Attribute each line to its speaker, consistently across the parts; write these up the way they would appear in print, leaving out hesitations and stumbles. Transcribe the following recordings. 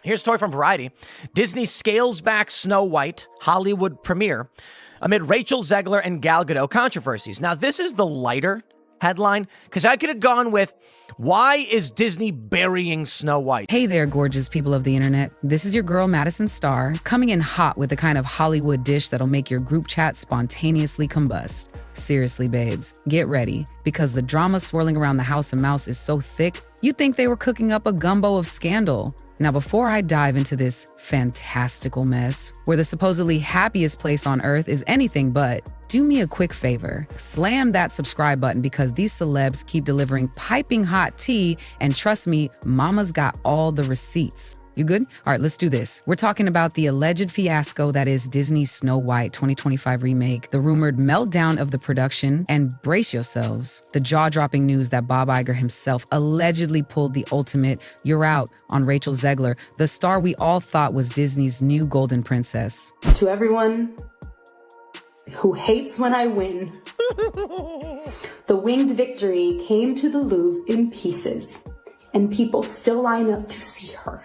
Speaker 1: Here's a story from Variety. Disney scales back Snow White Hollywood premiere amid Rachel Zegler and Gal Gadot controversies. Now, this is the lighter headline, because I could have gone with, why is Disney burying Snow White?
Speaker 2: Hey there, gorgeous people of the internet. This is your girl, Madison Starr, coming in hot with the kind of Hollywood dish that'll make your group chat spontaneously combust. Seriously, babes, get ready, because the drama swirling around the House of Mouse is so thick, you'd think they were cooking up a gumbo of scandal. Now, before I dive into this fantastical mess, where the supposedly happiest place on earth is anything but, do me a quick favor. Slam that subscribe button, because these celebs keep delivering piping hot tea, and trust me, mama's got all the receipts. You good? All right, let's do this. We're talking about the alleged fiasco that is Disney's Snow White 2025 remake, the rumored meltdown of the production, and brace yourselves, the jaw-dropping news that Bob Iger himself allegedly pulled the ultimate "you're out" on Rachel Zegler, the star we all thought was Disney's new golden princess.
Speaker 3: To everyone who hates when I win, the winged victory came to the Louvre in pieces, and people still line up to see her.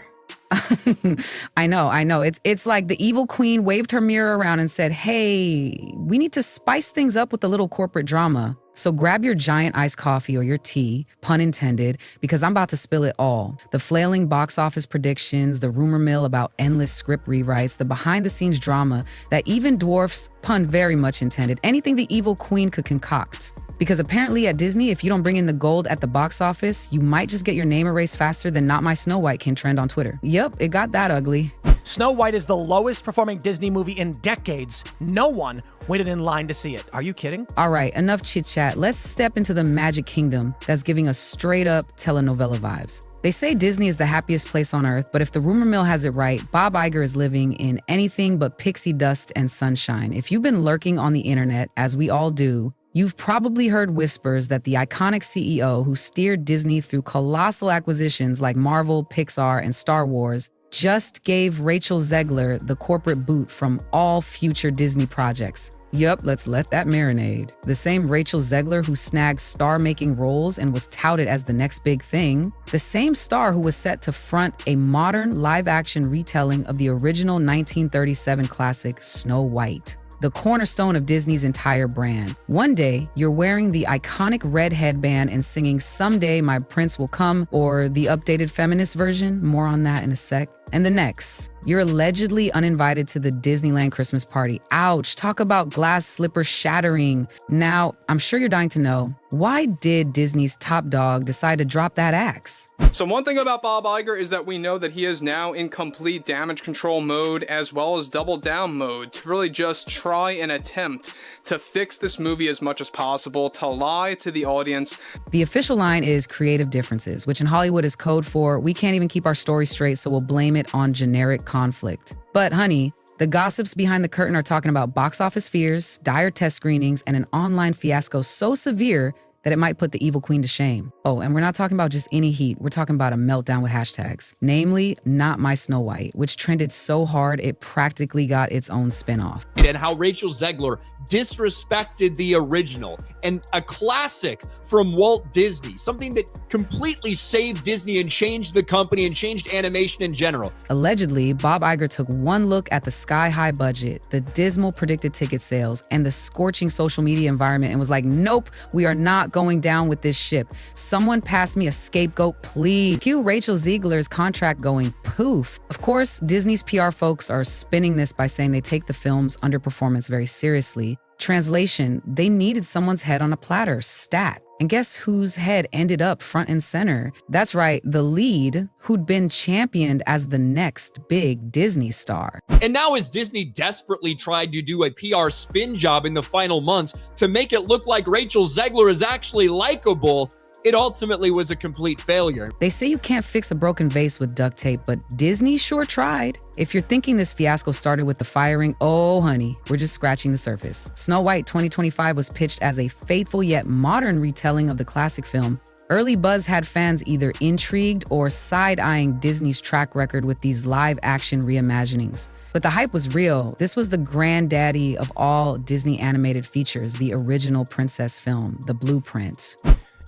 Speaker 2: I know. It's like the evil queen waved her mirror around and said, hey, we need to spice things up with a little corporate drama. So grab your giant iced coffee or your tea, pun intended, because I'm about to spill it all. The flailing box office predictions, the rumor mill about endless script rewrites, the behind-the-scenes drama that even dwarfs, pun very much intended, anything the evil queen could concoct. Because apparently at Disney, if you don't bring in the gold at the box office, you might just get your name erased faster than Not My Snow White can trend on Twitter. Yep, it got that ugly.
Speaker 1: Snow White is the lowest performing Disney movie in decades. No one waited in line to see it. Are you kidding?
Speaker 2: All right, enough chit chat. Let's step into the magic kingdom that's giving us straight up telenovela vibes. They say Disney is the happiest place on earth, but if the rumor mill has it right, Bob Iger is living in anything but pixie dust and sunshine. If you've been lurking on the internet, as we all do, you've probably heard whispers that the iconic CEO who steered Disney through colossal acquisitions like Marvel, Pixar, and Star Wars just gave Rachel Zegler the corporate boot from all future Disney projects. Yup, let's let that marinate. The same Rachel Zegler who snagged star-making roles and was touted as the next big thing. The same star who was set to front a modern live-action retelling of the original 1937 classic Snow White, the cornerstone of Disney's entire brand. One day, you're wearing the iconic red headband and singing "Someday My Prince Will Come," or the updated feminist version, more on that in a sec. And the next, you're allegedly uninvited to the Disneyland Christmas party. Ouch, talk about glass slipper shattering. Now, I'm sure you're dying to know, why did Disney's top dog decide to drop that axe?
Speaker 4: So one thing about Bob Iger is that we know that he is now in complete damage control mode as well as double down mode to really just try and attempt to fix this movie as much as possible, to lie to the audience.
Speaker 2: The official line is creative differences, which in Hollywood is code for we can't even keep our story straight, so we'll blame it on generic conflict. But honey, the gossips behind the curtain are talking about box office fears, dire test screenings, and an online fiasco so severe that it might put the evil queen to shame. Oh, and we're not talking about just any heat. We're talking about a meltdown with hashtags. Namely, Not My Snow White, which trended so hard it practically got its own spinoff.
Speaker 5: And how Rachel Zegler disrespected the original, and a classic from Walt Disney, something that completely saved Disney and changed the company and changed animation in general.
Speaker 2: Allegedly, Bob Iger took one look at the sky-high budget, the dismal predicted ticket sales, and the scorching social media environment and was like, nope, we are not going down with this ship. Someone pass me a scapegoat, please. Cue Rachel Zegler's contract going poof. Of course, Disney's PR folks are spinning this by saying they take the film's underperformance very seriously. Translation, they needed someone's head on a platter, stat. And guess whose head ended up front and center? That's right, the lead who'd been championed as the next big Disney star.
Speaker 5: And now as Disney desperately tried to do a PR spin job in the final months to make it look like Rachel Zegler is actually likable, it ultimately was a complete failure.
Speaker 2: They say you can't fix a broken vase with duct tape, but Disney sure tried. If you're thinking this fiasco started with the firing, oh honey, we're just scratching the surface. Snow White 2025 was pitched as a faithful yet modern retelling of the classic film. Early buzz had fans either intrigued or side-eyeing Disney's track record with these live-action reimaginings. But the hype was real. This was the granddaddy of all Disney animated features, the original princess film, the blueprint.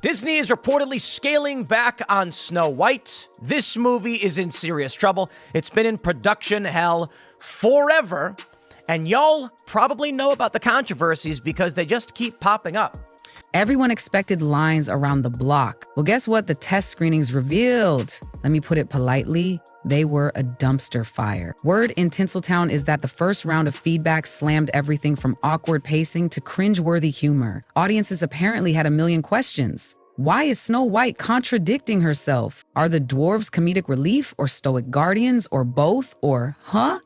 Speaker 1: Disney is reportedly scaling back on Snow White. This movie is in serious trouble. It's been in production hell forever. And y'all probably know about the controversies because they just keep popping up.
Speaker 2: Everyone expected lines around the block. Well, guess what? The test screenings revealed. Let me put it politely. They were a dumpster fire. Word in Tinseltown is that the first round of feedback slammed everything from awkward pacing to cringeworthy humor. Audiences apparently had a million questions. Why is Snow White contradicting herself? Are the dwarves comedic relief or stoic guardians or both or huh?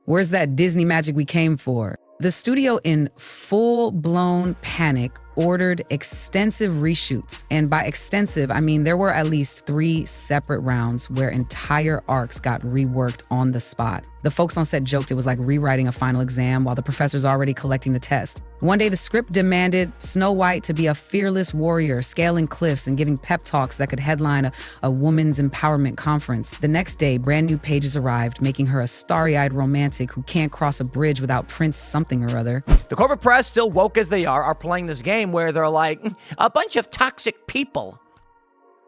Speaker 2: Where's that Disney magic we came for? The studio, in full-blown panic, ordered extensive reshoots. And by extensive, I mean there were at least 3 separate rounds where entire arcs got reworked on the spot. The folks on set joked it was like rewriting a final exam while the professor's already collecting the test. One day, the script demanded Snow White to be a fearless warrior, scaling cliffs and giving pep talks that could headline a woman's empowerment conference. The next day, brand new pages arrived, making her a starry-eyed romantic who can't cross a bridge without Prince something or other.
Speaker 1: The corporate press, still woke as they are playing this game where they're like, a bunch of toxic people.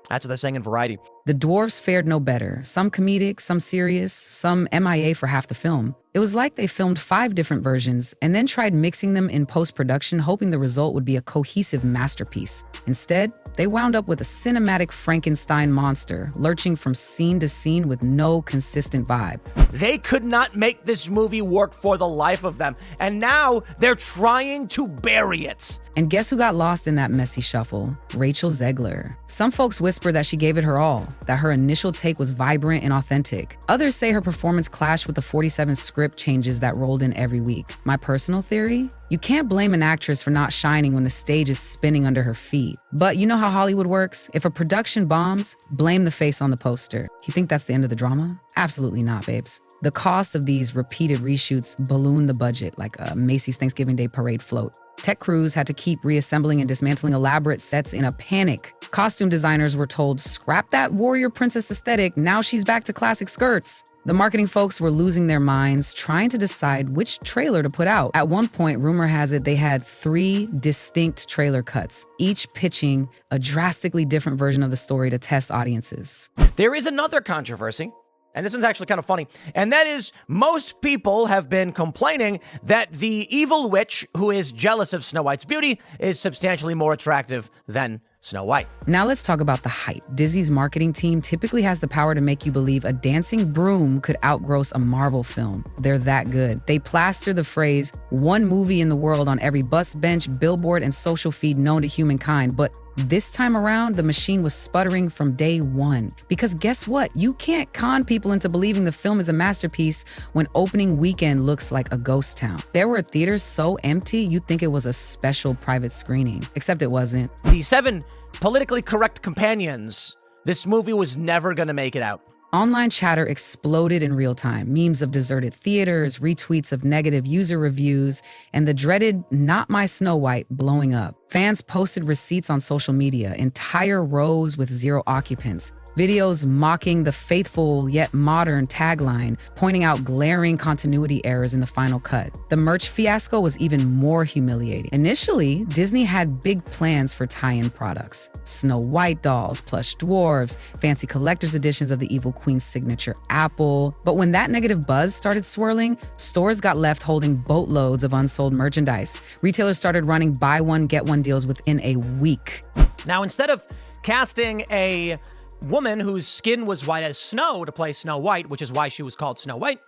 Speaker 1: That's what they're saying in Variety.
Speaker 2: The dwarves fared no better. Some comedic, some serious, some MIA for half the film. It was like they filmed 5 different versions and then tried mixing them in post-production, hoping the result would be a cohesive masterpiece. Instead, they wound up with a cinematic Frankenstein monster, lurching from scene to scene with no consistent vibe.
Speaker 1: They could not make this movie work for the life of them, and now they're trying to bury it.
Speaker 2: And guess who got lost in that messy shuffle? Rachel Zegler. Some folks whisper that she gave it her all, that her initial take was vibrant and authentic. Others say her performance clashed with the 47 script changes that rolled in every week. My personal theory? You can't blame an actress for not shining when the stage is spinning under her feet. But you know how Hollywood works? If a production bombs, blame the face on the poster. You think that's the end of the drama? Absolutely not, babes. The cost of these repeated reshoots ballooned the budget like a Macy's Thanksgiving Day parade float. Tech crews had to keep reassembling and dismantling elaborate sets in a panic. Costume designers were told, scrap that warrior princess aesthetic, now she's back to classic skirts. The marketing folks were losing their minds, trying to decide which trailer to put out. At one point, rumor has it they had 3 distinct trailer cuts, each pitching a drastically different version of the story to test audiences.
Speaker 1: There is another controversy, and this one's actually kind of funny, and that is most people have been complaining that the evil witch who is jealous of Snow White's beauty is substantially more attractive than Snow White.
Speaker 2: Now let's talk about the hype. Disney's marketing team typically has the power to make you believe a dancing broom could outgross a Marvel film. They're that good. They plaster the phrase, one movie in the world on every bus bench, billboard, and social feed known to humankind, but this time around, the machine was sputtering from day one. Because guess what? You can't con people into believing the film is a masterpiece when opening weekend looks like a ghost town. There were theaters so empty, you'd think it was a special private screening. Except it wasn't.
Speaker 1: The 7 politically correct companions. This movie was never gonna make it out.
Speaker 2: Online chatter exploded in real time. Memes of deserted theaters, retweets of negative user reviews, and the dreaded "Not My Snow White" blowing up. Fans posted receipts on social media, entire rows with 0 occupants. Videos mocking the faithful yet modern tagline, pointing out glaring continuity errors in the final cut. The merch fiasco was even more humiliating. Initially, Disney had big plans for tie-in products. Snow White dolls, plush dwarves, fancy collector's editions of the Evil Queen's signature apple. But when that negative buzz started swirling, stores got left holding boatloads of unsold merchandise. Retailers started running buy one, get one deals within a week.
Speaker 1: Now, instead of casting a woman whose skin was white as snow to play Snow White, which is why she was called Snow White,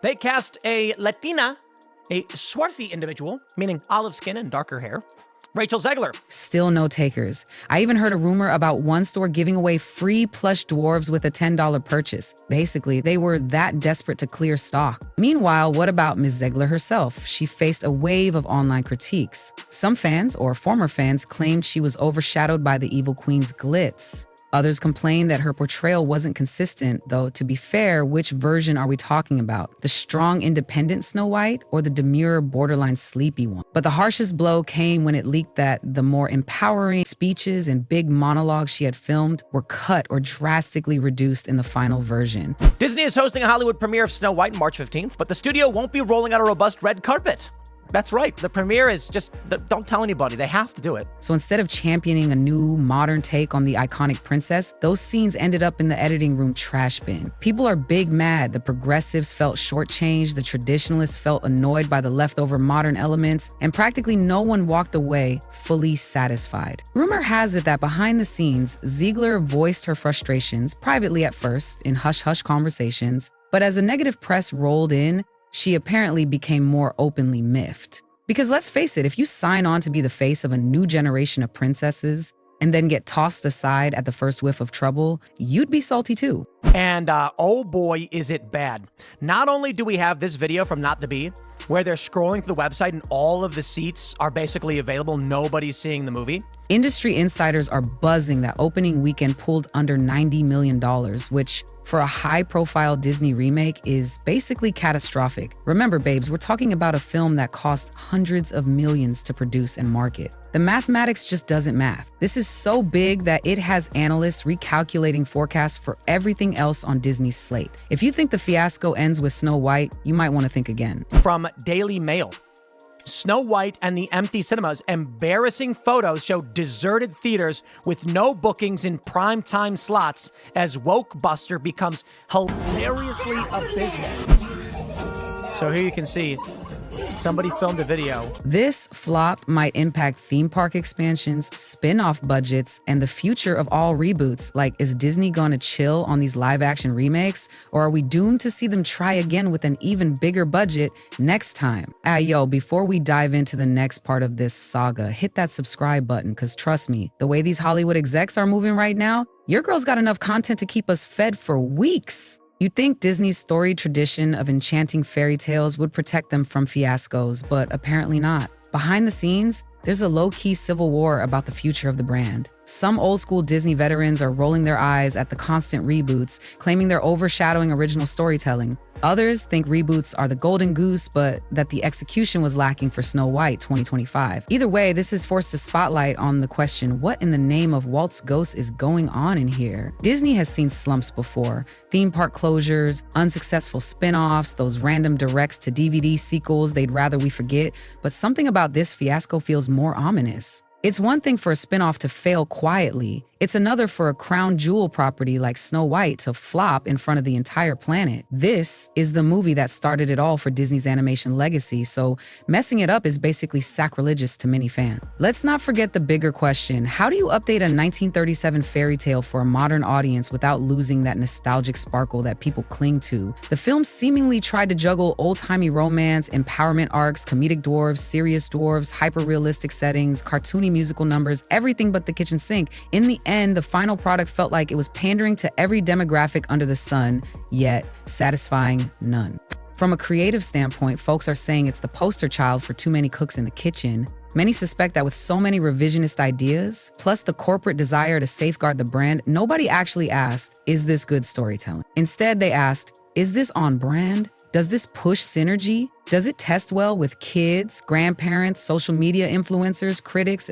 Speaker 1: they cast a Latina, a swarthy individual, meaning olive skin and darker hair, Rachel Zegler.
Speaker 2: Still no takers. I even heard a rumor about one store giving away free plush dwarves with a $10 purchase. Basically, they were that desperate to clear stock. Meanwhile, what about Ms. Zegler herself? She faced a wave of online critiques. Some fans, or former fans, claimed she was overshadowed by the Evil Queen's glitz. Others complained that her portrayal wasn't consistent, though to be fair, which version are we talking about? The strong, independent Snow White or the demure, borderline sleepy one? But the harshest blow came when it leaked that the more empowering speeches and big monologues she had filmed were cut or drastically reduced in the final version.
Speaker 1: Disney is hosting a Hollywood premiere of Snow White March 15th, but the studio won't be rolling out a robust red carpet. That's right. The premiere is just, don't tell anybody. They have to do it.
Speaker 2: So instead of championing a new, modern take on the iconic princess, those scenes ended up in the editing room trash bin. People are big mad. The progressives felt shortchanged, the traditionalists felt annoyed by the leftover modern elements, and practically no one walked away fully satisfied. Rumor has it that behind the scenes, Zegler voiced her frustrations, privately at first, in hush-hush conversations, but as the negative press rolled in, she apparently became more openly miffed. Because let's face it, if you sign on to be the face of a new generation of princesses and then get tossed aside at the first whiff of trouble, you'd be salty too.
Speaker 1: And oh boy, is it bad. Not only do we have this video from Not the Bee, where they're scrolling through the website and all of the seats are basically available, nobody's seeing the movie.
Speaker 2: Industry insiders are buzzing that opening weekend pulled under $90 million, which for a high-profile Disney remake is basically catastrophic. Remember, babes, we're talking about a film that cost hundreds of millions to produce and market. The mathematics just doesn't math. This is so big that it has analysts recalculating forecasts for everything else on Disney's slate. If you think the fiasco ends with Snow White, you might want to think again.
Speaker 1: From Daily Mail. Snow White and the empty cinemas. Embarrassing photos show deserted theaters with no bookings in primetime slots as Woke Buster becomes hilariously abysmal. So here you can see somebody filmed a video.
Speaker 2: This flop might impact theme park expansions, spin-off budgets, and the future of all reboots. Like, is Disney gonna chill on these live-action remakes, or are we doomed to see them try again with an even bigger budget next time? Yo, before we dive into the next part of this saga, hit that subscribe button, because trust me, the way these Hollywood execs are moving right now, your girl's got enough content to keep us fed for weeks. You'd think Disney's storied tradition of enchanting fairy tales would protect them from fiascos, but apparently not. Behind the scenes, there's a low-key civil war about the future of the brand. Some old-school Disney veterans are rolling their eyes at the constant reboots, claiming they're overshadowing original storytelling. Others think reboots are the golden goose, but that the execution was lacking for Snow White 2025. Either way, this has forced a spotlight on the question, what in the name of Walt's ghost is going on in here? Disney has seen slumps before. Theme park closures, unsuccessful spin-offs, those random directs to DVD sequels they'd rather we forget, but something about this fiasco feels more ominous. It's one thing for a spin-off to fail quietly. It's another for a crown jewel property like Snow White to flop in front of the entire planet. This is the movie that started it all for Disney's animation legacy, so messing it up is basically sacrilegious to many fans. Let's not forget the bigger question. How do you update a 1937 fairy tale for a modern audience without losing that nostalgic sparkle that people cling to? The film seemingly tried to juggle old-timey romance, empowerment arcs, comedic dwarves, serious dwarves, hyper-realistic settings, cartoony musical numbers, everything but the kitchen sink. In the end, the final product felt like it was pandering to every demographic under the sun, yet satisfying none. From a creative standpoint, folks are saying it's the poster child for too many cooks in the kitchen. Many suspect that with so many revisionist ideas, plus the corporate desire to safeguard the brand, nobody actually asked, is this good storytelling? Instead, they asked, is this on brand? Does this push synergy? Does it test well with kids, grandparents, social media influencers, critics?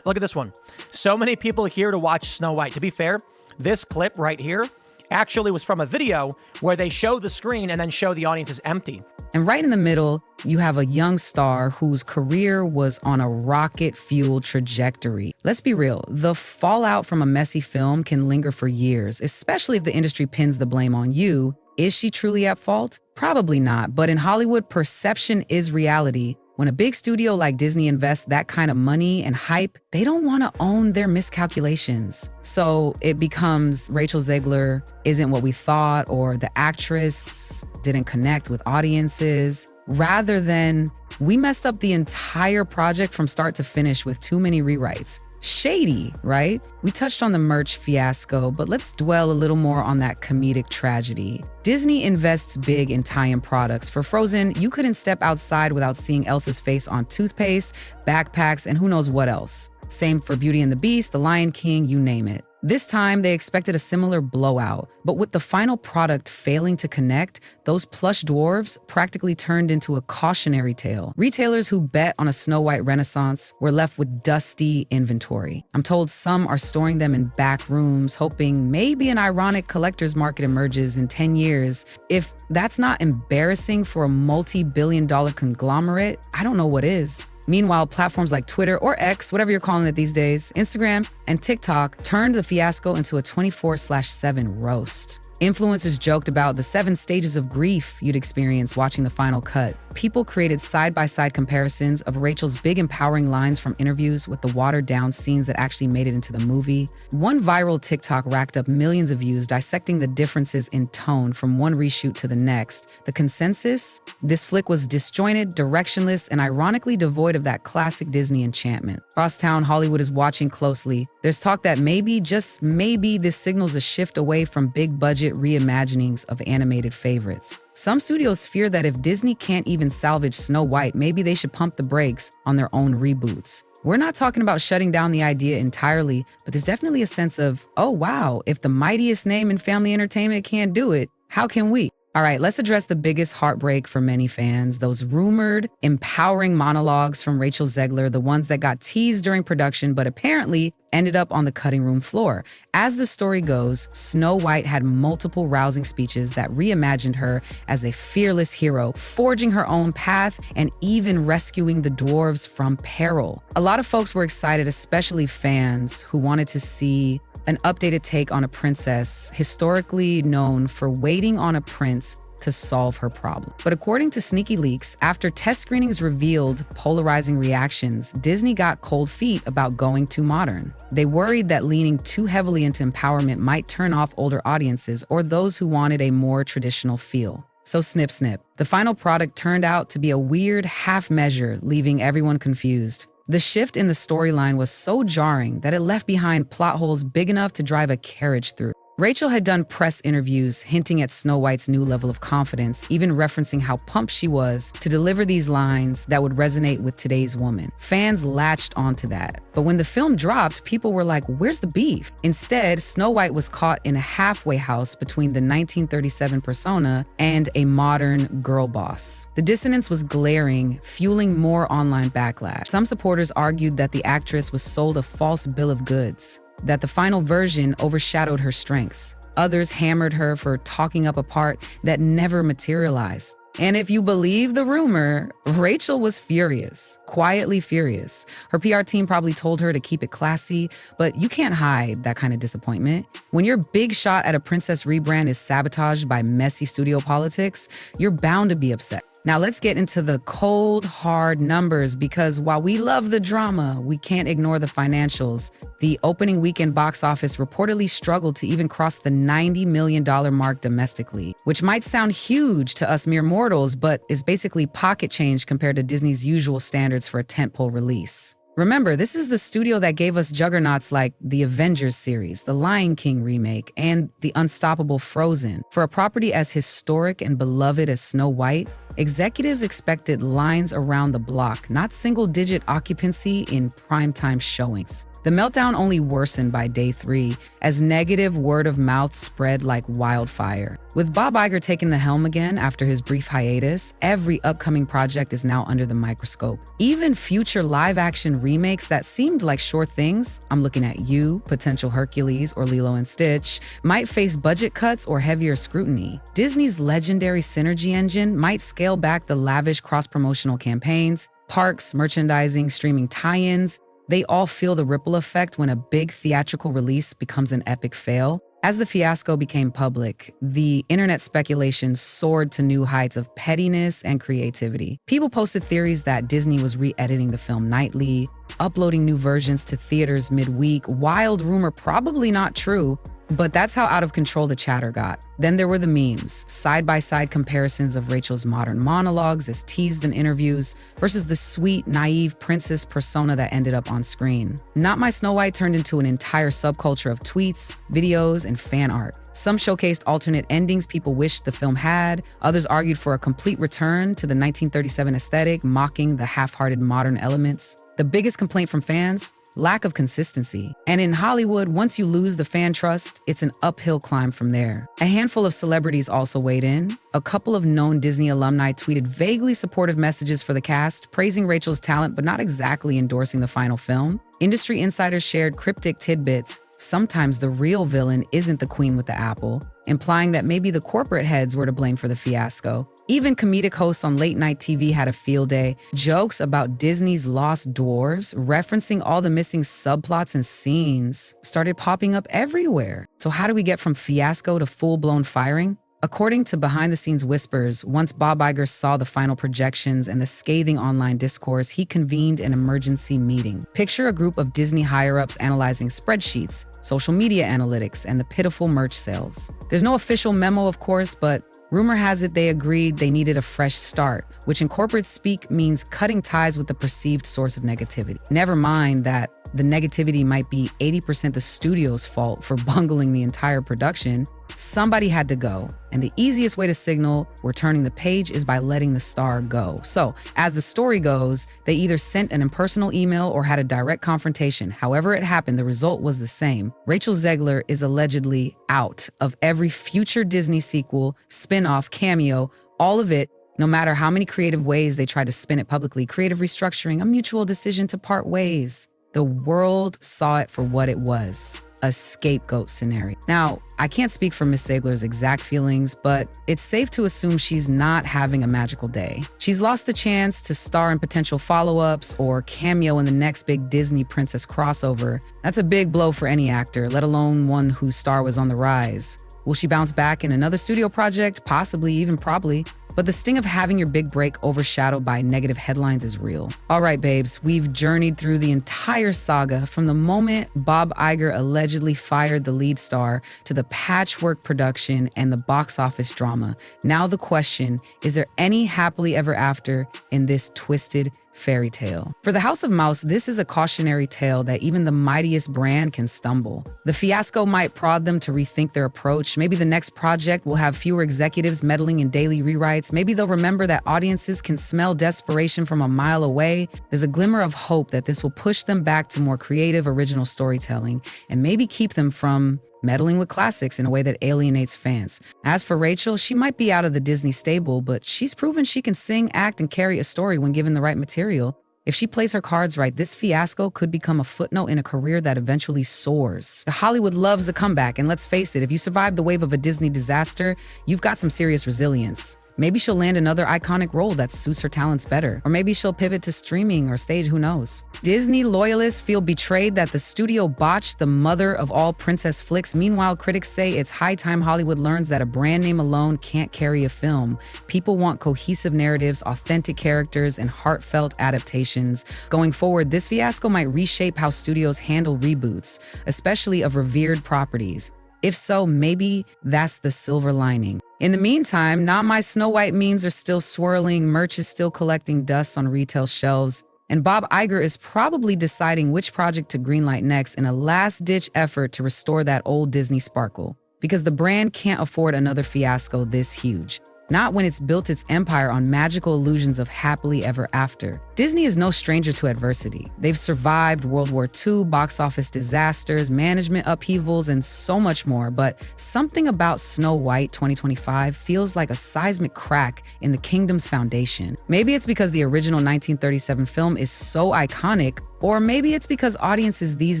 Speaker 1: Look at this one. So many people here to watch Snow White. To be fair, this clip right here actually was from a video where they show the screen and then show the audience is empty.
Speaker 2: And right in the middle, you have a young star whose career was on a rocket-fueled trajectory. Let's be real, the fallout from a messy film can linger for years, especially if the industry pins the blame on you. Is she truly at fault? Probably not, but in Hollywood, perception is reality. When a big studio like Disney invests that kind of money and hype, they don't want to own their miscalculations. So it becomes Rachel Zegler isn't what we thought, or the actress didn't connect with audiences, rather than we messed up the entire project from start to finish with too many rewrites. Shady, right? We touched on the merch fiasco, but let's dwell a little more on that comedic tragedy. Disney invests big in tie-in products. For Frozen, you couldn't step outside without seeing Elsa's face on toothpaste, backpacks, and who knows what else. Same for Beauty and the Beast, The Lion King, you name it. This time, they expected a similar blowout, but with the final product failing to connect, those plush dwarves practically turned into a cautionary tale. Retailers who bet on a Snow White renaissance were left with dusty inventory. I'm told some are storing them in back rooms, hoping maybe an ironic collector's market emerges in 10 years. If that's not embarrassing for a multi-billion-dollar conglomerate, I don't know what is. Meanwhile, platforms like Twitter or X, whatever you're calling it these days, Instagram and TikTok turned the fiasco into a 24/7 roast. Influencers joked about the 7 stages of grief you'd experience watching the final cut. People created side-by-side comparisons of Rachel's big empowering lines from interviews with the watered-down scenes that actually made it into the movie. One viral TikTok racked up millions of views dissecting the differences in tone from one reshoot to the next. The consensus? This flick was disjointed, directionless, and ironically devoid of that classic Disney enchantment. Crosstown Hollywood is watching closely. There's talk that maybe, just maybe, this signals a shift away from big-budget reimaginings of animated favorites. Some studios fear that if Disney can't even salvage Snow White, maybe they should pump the brakes on their own reboots. We're not talking about shutting down the idea entirely, but there's definitely a sense of, oh wow, if the mightiest name in family entertainment can't do it, how can we? All right, let's address the biggest heartbreak for many fans, those rumored, empowering monologues from Rachel Zegler, the ones that got teased during production but apparently ended up on the cutting room floor. As the story goes, Snow White had multiple rousing speeches that reimagined her as a fearless hero, forging her own path and even rescuing the dwarves from peril. A lot of folks were excited, especially fans who wanted to see an updated take on a princess historically known for waiting on a prince to solve her problem. But according to sneaky leaks, after test screenings revealed polarizing reactions, Disney got cold feet about going too modern. They worried that leaning too heavily into empowerment might turn off older audiences or those who wanted a more traditional feel. So snip snip. The final product turned out to be a weird half measure, leaving everyone confused. The shift in the storyline was so jarring that it left behind plot holes big enough to drive a carriage through. Rachel had done press interviews hinting at Snow White's new level of confidence, even referencing how pumped she was to deliver these lines that would resonate with today's woman. Fans latched onto that. But when the film dropped, people were like, where's the beef? Instead, Snow White was caught in a halfway house between the 1937 persona and a modern girl boss. The dissonance was glaring, fueling more online backlash. Some supporters argued that the actress was sold a false bill of goods, that the final version overshadowed her strengths. Others hammered her for talking up a part that never materialized. And if you believe the rumor, Rachel was furious, quietly furious. Her PR team probably told her to keep it classy, but you can't hide that kind of disappointment. When your big shot at a princess rebrand is sabotaged by messy studio politics, you're bound to be upset. Now let's get into the cold, hard numbers, because while we love the drama, we can't ignore the financials. The opening weekend box office reportedly struggled to even cross the $90 million mark domestically, which might sound huge to us mere mortals, but is basically pocket change compared to Disney's usual standards for a tentpole release. Remember, this is the studio that gave us juggernauts like the Avengers series, the Lion King remake, and the unstoppable Frozen. For a property as historic and beloved as Snow White, executives expected lines around the block, not single-digit occupancy in primetime showings. The meltdown only worsened by day 3 as negative word of mouth spread like wildfire. With Bob Iger taking the helm again after his brief hiatus, every upcoming project is now under the microscope. Even future live-action remakes that seemed like sure things, I'm looking at You, potential Hercules, or Lilo and Stitch, might face budget cuts or heavier scrutiny. Disney's legendary synergy engine might scale back the lavish cross-promotional campaigns, parks, merchandising, streaming tie-ins. They all feel the ripple effect when a big theatrical release becomes an epic fail. As the fiasco became public, the internet speculation soared to new heights of pettiness and creativity. People posted theories that Disney was re-editing the film nightly, uploading new versions to theaters midweek. Wild rumor, probably not true, but that's how out of control the chatter got. Then there were the memes, side-by-side comparisons of Rachel's modern monologues as teased in interviews versus the sweet, naive princess persona that ended up on screen. Not My Snow White turned into an entire subculture of tweets, videos, and fan art. Some showcased alternate endings people wished the film had. Others argued for a complete return to the 1937 aesthetic, mocking the half-hearted modern elements. The biggest complaint from fans? lack of consistency. And in Hollywood, once you lose the fan trust, it's an uphill climb from there. A handful of celebrities also weighed in. A couple of known Disney alumni tweeted vaguely supportive messages for the cast, praising Rachel's talent but not exactly endorsing the final film. Industry insiders shared cryptic tidbits. Sometimes the real villain isn't the queen with the apple, implying that maybe the corporate heads were to blame for the fiasco. Even comedic hosts on late-night TV had a field day. Jokes about Disney's lost dwarves, referencing all the missing subplots and scenes, started popping up everywhere. So how do we get from fiasco to full-blown firing? According to behind-the-scenes whispers, once Bob Iger saw the final projections and the scathing online discourse, he convened an emergency meeting. Picture a group of Disney higher-ups analyzing spreadsheets, social media analytics, and the pitiful merch sales. There's no official memo, of course, but rumor has it they agreed they needed a fresh start, which in corporate speak means cutting ties with the perceived source of negativity. Never mind that the negativity might be 80% the studio's fault for bungling the entire production. Somebody had to go, and the easiest way to signal we're turning the page is by letting the star go. So, as the story goes, they either sent an impersonal email or had a direct confrontation. However it happened, the result was the same. Rachel Zegler is allegedly out of every future Disney sequel, spin-off, cameo, all of it, no matter how many creative ways they tried to spin it publicly. Creative restructuring, a mutual decision to part ways. The world saw it for what it was. A scapegoat scenario. Now, I can't speak for Miss Zegler's exact feelings, but it's safe to assume she's not having a magical day. She's lost the chance to star in potential follow-ups or cameo in the next big Disney princess crossover. That's a big blow for any actor, let alone one whose star was on the rise. Will she bounce back in another studio project? Possibly, even probably. But the sting of having your big break overshadowed by negative headlines is real. All right, babes, we've journeyed through the entire saga from the moment Bob Iger allegedly fired the lead star to the patchwork production and the box office drama. Now the question, is there any happily ever after in this twisted fairy tale? For the House of Mouse, this is a cautionary tale that even the mightiest brand can stumble. The fiasco might prod them to rethink their approach. Maybe the next project will have fewer executives meddling in daily rewrites. Maybe they'll remember that audiences can smell desperation from a mile away. There's a glimmer of hope that this will push them back to more creative, original storytelling and maybe keep them from meddling with classics in a way that alienates fans. As for Rachel, she might be out of the Disney stable, but she's proven she can sing, act, and carry a story when given the right material. If she plays her cards right, this fiasco could become a footnote in a career that eventually soars. Hollywood loves a comeback, and let's face it, if you survive the wave of a Disney disaster, you've got some serious resilience. Maybe she'll land another iconic role that suits her talents better. Or maybe she'll pivot to streaming or stage, who knows? Disney loyalists feel betrayed that the studio botched the mother of all princess flicks. Meanwhile, critics say it's high time Hollywood learns that a brand name alone can't carry a film. People want cohesive narratives, authentic characters, and heartfelt adaptations. Going forward, this fiasco might reshape how studios handle reboots, especially of revered properties. If so, maybe that's the silver lining. In the meantime, Not My Snow White memes are still swirling, merch is still collecting dust on retail shelves, and Bob Iger is probably deciding which project to greenlight next in a last-ditch effort to restore that old Disney sparkle. Because the brand can't afford another fiasco this huge. Not when it's built its empire on magical illusions of happily ever after. Disney is no stranger to adversity. They've survived World War II, box office disasters, management upheavals, and so much more, but something about Snow White 2025 feels like a seismic crack in the kingdom's foundation. Maybe it's because the original 1937 film is so iconic, or maybe it's because audiences these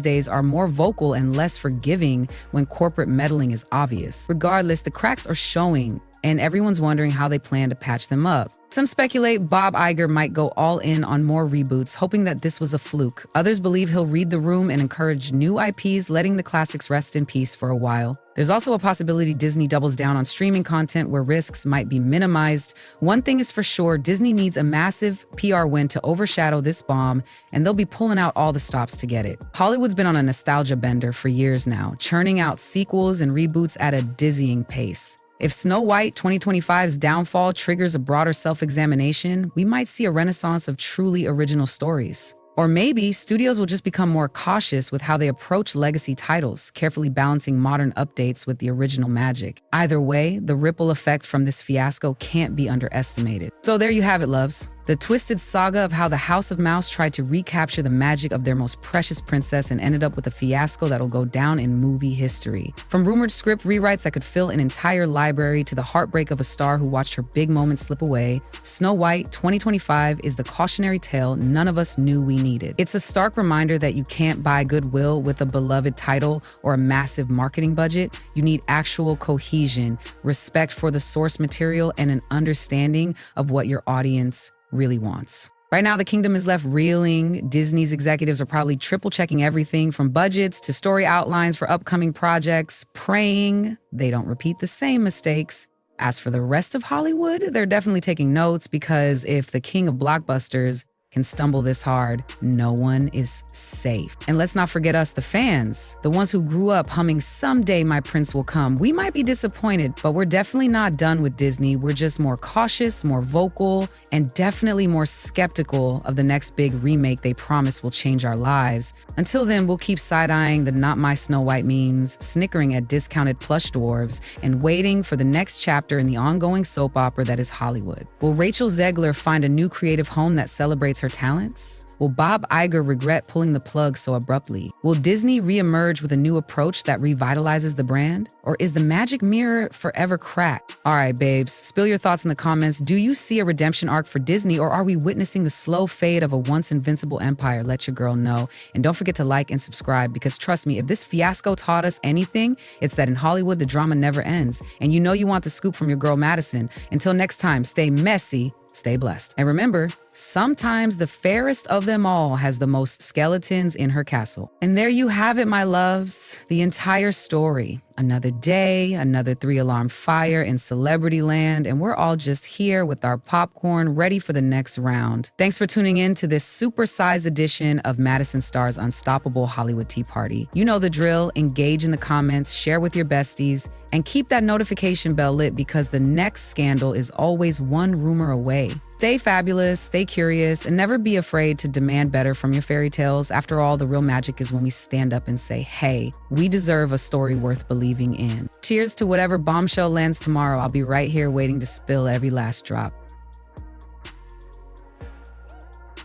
Speaker 2: days are more vocal and less forgiving when corporate meddling is obvious. Regardless, the cracks are showing, and everyone's wondering how they plan to patch them up. Some speculate Bob Iger might go all in on more reboots, hoping that this was a fluke. Others believe he'll read the room and encourage new IPs, letting the classics rest in peace for a while. There's also a possibility Disney doubles down on streaming content where risks might be minimized. One thing is for sure, Disney needs a massive PR win to overshadow this bomb, and they'll be pulling out all the stops to get it. Hollywood's been on a nostalgia bender for years now, churning out sequels and reboots at a dizzying pace. If Snow White 2025's downfall triggers a broader self-examination, we might see a renaissance of truly original stories. Or maybe studios will just become more cautious with how they approach legacy titles, carefully balancing modern updates with the original magic. Either way, the ripple effect from this fiasco can't be underestimated. So there you have it, loves. The twisted saga of how the House of Mouse tried to recapture the magic of their most precious princess and ended up with a fiasco that'll go down in movie history. From rumored script rewrites that could fill an entire library to the heartbreak of a star who watched her big moment slip away, Snow White 2025 is the cautionary tale none of us knew we needed. It's a stark reminder that you can't buy goodwill with a beloved title or a massive marketing budget. You need actual cohesion, respect for the source material, and an understanding of what your audience really wants. Right now, the kingdom is left reeling. Disney's executives are probably triple checking everything from budgets to story outlines for upcoming projects, praying they don't repeat the same mistakes. As for the rest of Hollywood, they're definitely taking notes, because if the king of blockbusters can stumble this hard, no one is safe. And let's not forget us, the fans, the ones who grew up humming "Someday My Prince Will Come." We might be disappointed, but we're definitely not done with Disney. We're just more cautious, more vocal, and definitely more skeptical of the next big remake they promise will change our lives. Until then, we'll keep side-eyeing the Not My Snow White memes, snickering at discounted plush dwarves, and waiting for the next chapter in the ongoing soap opera that is Hollywood. Will Rachel Zegler find a new creative home that celebrates her talents? Will Bob Iger regret pulling the plug so abruptly? Will Disney reemerge with a new approach that revitalizes the brand? Or is the magic mirror forever cracked? All right, babes, spill your thoughts in the comments. Do you see a redemption arc for Disney, or are we witnessing the slow fade of a once invincible empire? Let your girl know. And don't forget to like and subscribe, because trust me, if this fiasco taught us anything, it's that in Hollywood, the drama never ends. And you know you want the scoop from your girl Madison. Until next time, stay messy, stay blessed. And remember, sometimes the fairest of them all has the most skeletons in her castle. And there you have it, my loves, the entire story. Another day, another 3-alarm fire in celebrity land, and we're all just here with our popcorn ready for the next round. Thanks for tuning in to this supersized edition of Madison Star's Unstoppable Hollywood Tea Party. You know the drill. Engage in the comments, share with your besties, and keep that notification bell lit, because the next scandal is always one rumor away. Stay fabulous, stay curious, and never be afraid to demand better from your fairy tales. After all, the real magic is when we stand up and say, hey, we deserve a story worth believing in. Cheers to whatever bombshell lands tomorrow. I'll be right here waiting to spill every last drop.